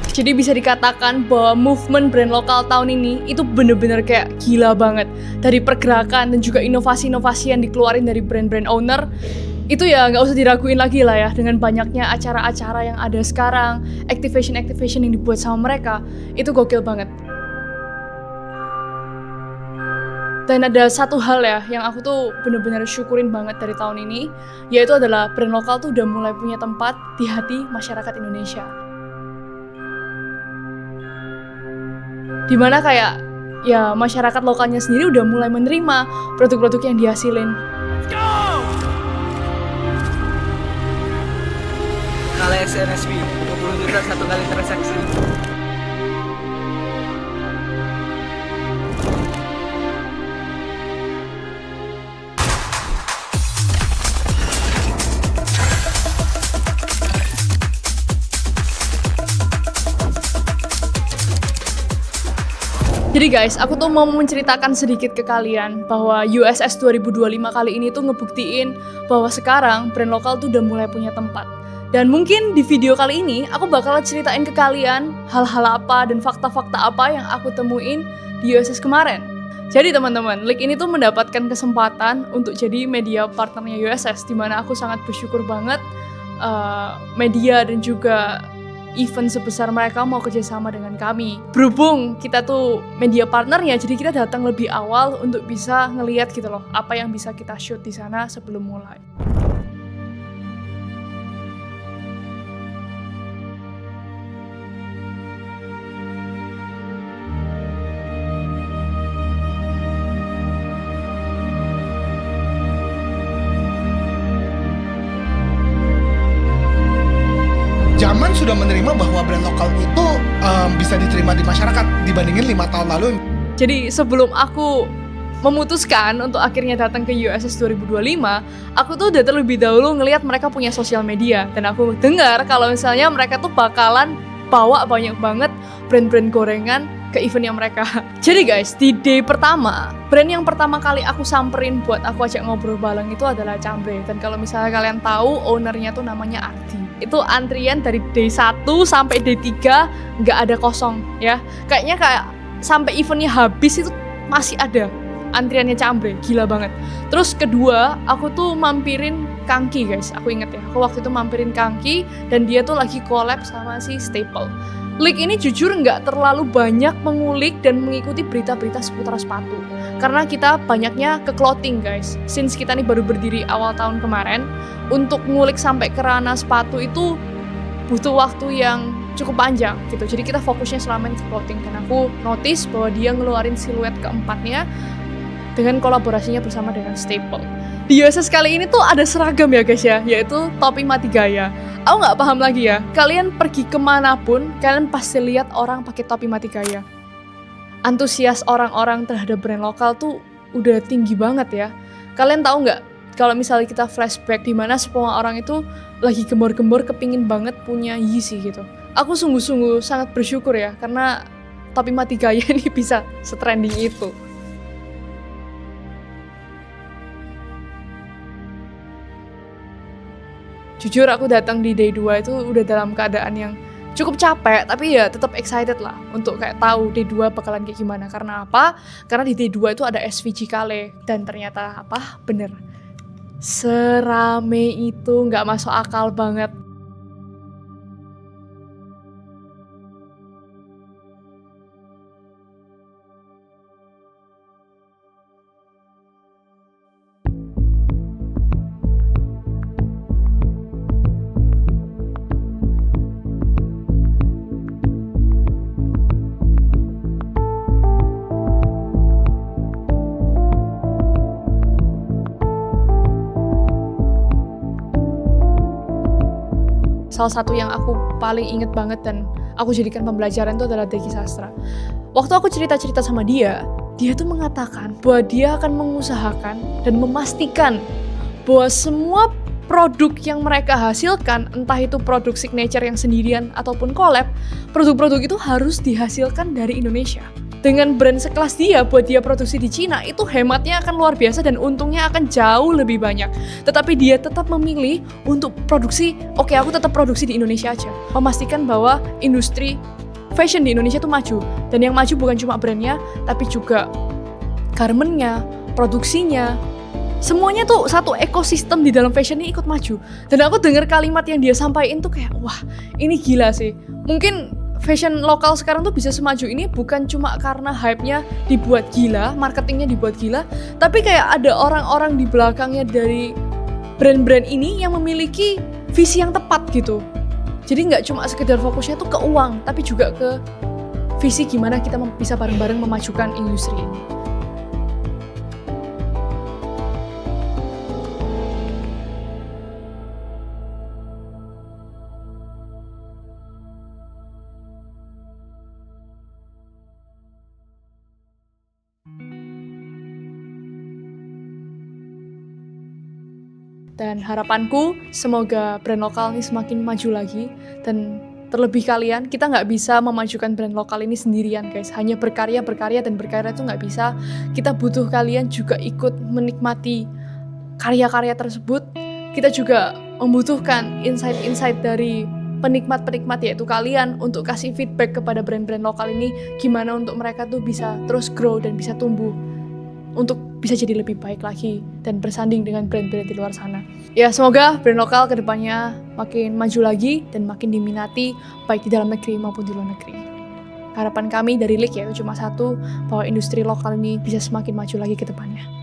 Jadi bisa dikatakan bahwa movement brand lokal tahun ini itu bener-bener kayak gila banget. Dari pergerakan dan juga inovasi-inovasi yang dikeluarin dari brand-brand owner, itu ya nggak usah diraguin lagi lah ya. Dengan banyaknya acara-acara yang ada sekarang, activation-activation yang dibuat sama mereka, itu gokil banget. Dan ada satu hal ya yang aku tuh bener-bener syukurin banget dari tahun ini, yaitu adalah brand lokal tuh udah mulai punya tempat di hati masyarakat Indonesia. Dimana kayak ya masyarakat lokalnya sendiri udah mulai menerima produk-produk yang dihasilin. Let's go! Kala SNSB, 20 juta satu kali transaksi. Jadi guys, aku tuh mau menceritakan sedikit ke kalian bahwa USS 2025 kali ini tuh ngebuktiin bahwa sekarang brand lokal tuh udah mulai punya tempat. Dan mungkin di video kali ini aku bakal ceritain ke kalian hal-hal apa dan fakta-fakta apa yang aku temuin di USS kemarin. Jadi teman-teman, Leak ini tuh mendapatkan kesempatan untuk jadi media partnernya USS, dimana aku sangat bersyukur banget media dan juga event sebesar mereka mau kerjasama dengan kami. Berhubung kita tuh media partnernya, jadi kita datang lebih awal untuk bisa ngeliat gitu loh, apa yang bisa kita shoot di sana sebelum mulai. Zaman sudah menerima bahwa brand lokal itu bisa diterima di masyarakat dibandingin 5 tahun lalu. Jadi sebelum aku memutuskan untuk akhirnya datang ke USS 2025, aku tuh udah terlebih dahulu ngelihat mereka punya sosial media. Dan aku dengar kalau misalnya mereka tuh bakalan bawa banyak banget brand-brand gorengan ke eventnya mereka. Jadi guys, di day pertama, brand yang pertama kali aku samperin buat aku ajak ngobrol bareng itu adalah Cambre. Dan kalau misalnya kalian tahu, ownernya tuh namanya Ardi. Itu antrian dari day 1 sampai day 3 nggak ada kosong ya. Kayaknya kayak sampai eventnya habis itu masih ada antriannya Cambre, gila banget. Terus kedua, aku tuh mampirin Kangki guys, aku inget ya. Aku waktu itu mampirin Kangki dan dia tuh lagi collab sama si Staple. Leak ini jujur nggak terlalu banyak mengulik dan mengikuti berita-berita seputar sepatu. Karena kita banyaknya ke clothing guys. Since kita nih baru berdiri awal tahun kemarin, untuk ngulik sampai ke ranah sepatu itu butuh waktu yang cukup panjang gitu. Jadi kita fokusnya selama ke clothing. Dan aku notice bahwa dia ngeluarin siluet keempatnya dengan kolaborasinya bersama dengan Staple. Di USS kali ini tuh ada seragam ya guys ya, yaitu topi mati gaya. Aku nggak paham lagi ya, kalian pergi kemanapun, kalian pasti lihat orang pakai topi mati gaya. Antusias orang-orang terhadap brand lokal tuh udah tinggi banget ya. Kalian tahu nggak, kalau misalnya kita flashback di mana semua orang itu lagi gembor-gembor kepingin banget punya Yeezy gitu. Aku sungguh-sungguh sangat bersyukur ya, karena topi mati gaya ini bisa setrending itu. Jujur aku datang di day 2 itu udah dalam keadaan yang cukup capek, tapi ya tetap excited lah untuk kayak tahu day 2 bakalan kayak gimana. Karena apa? Karena di day 2 itu ada SVG Kale dan ternyata apa? Bener. Serame itu nggak masuk akal banget. Salah satu yang aku paling inget banget dan aku jadikan pembelajaran itu adalah Deki Sastra. Waktu aku cerita-cerita sama dia tuh mengatakan bahwa dia akan mengusahakan dan memastikan bahwa semua produk yang mereka hasilkan, entah itu produk signature yang sendirian ataupun collab, produk-produk itu harus dihasilkan dari Indonesia. Dengan brand sekelas dia, buat dia produksi di Cina, itu hematnya akan luar biasa dan untungnya akan jauh lebih banyak. Tetapi dia tetap memilih untuk produksi, oke aku tetap produksi di Indonesia aja. Memastikan bahwa industri fashion di Indonesia tuh maju. Dan yang maju bukan cuma brandnya, tapi juga garmentnya, produksinya. Semuanya tuh satu ekosistem di dalam fashion ini ikut maju. Dan aku dengar kalimat yang dia sampaikan tuh kayak, wah ini gila sih. Mungkin fashion lokal sekarang tuh bisa semaju ini bukan cuma karena hype-nya dibuat gila, marketingnya dibuat gila, tapi kayak ada orang-orang di belakangnya dari brand-brand ini yang memiliki visi yang tepat gitu. Jadi nggak cuma sekedar fokusnya tuh ke uang, tapi juga ke visi gimana kita bisa bareng-bareng memajukan industri ini. Dan harapanku semoga brand lokal ini semakin maju lagi. Dan terlebih kalian, kita nggak bisa memajukan brand lokal ini sendirian guys. Hanya berkarya dan berkarya itu nggak bisa. Kita butuh kalian juga ikut menikmati karya-karya tersebut. Kita juga membutuhkan insight-insight dari penikmat-penikmat yaitu kalian untuk kasih feedback kepada brand-brand lokal ini. Gimana untuk mereka tuh bisa terus grow dan bisa tumbuh untuk bisa jadi lebih baik lagi dan bersanding dengan brand-brand di luar sana. Ya semoga brand lokal kedepannya makin maju lagi dan makin diminati baik di dalam negeri maupun di luar negeri. Harapan kami dari Leek yaitu cuma satu, bahwa industri lokal ini bisa semakin maju lagi ke depannya.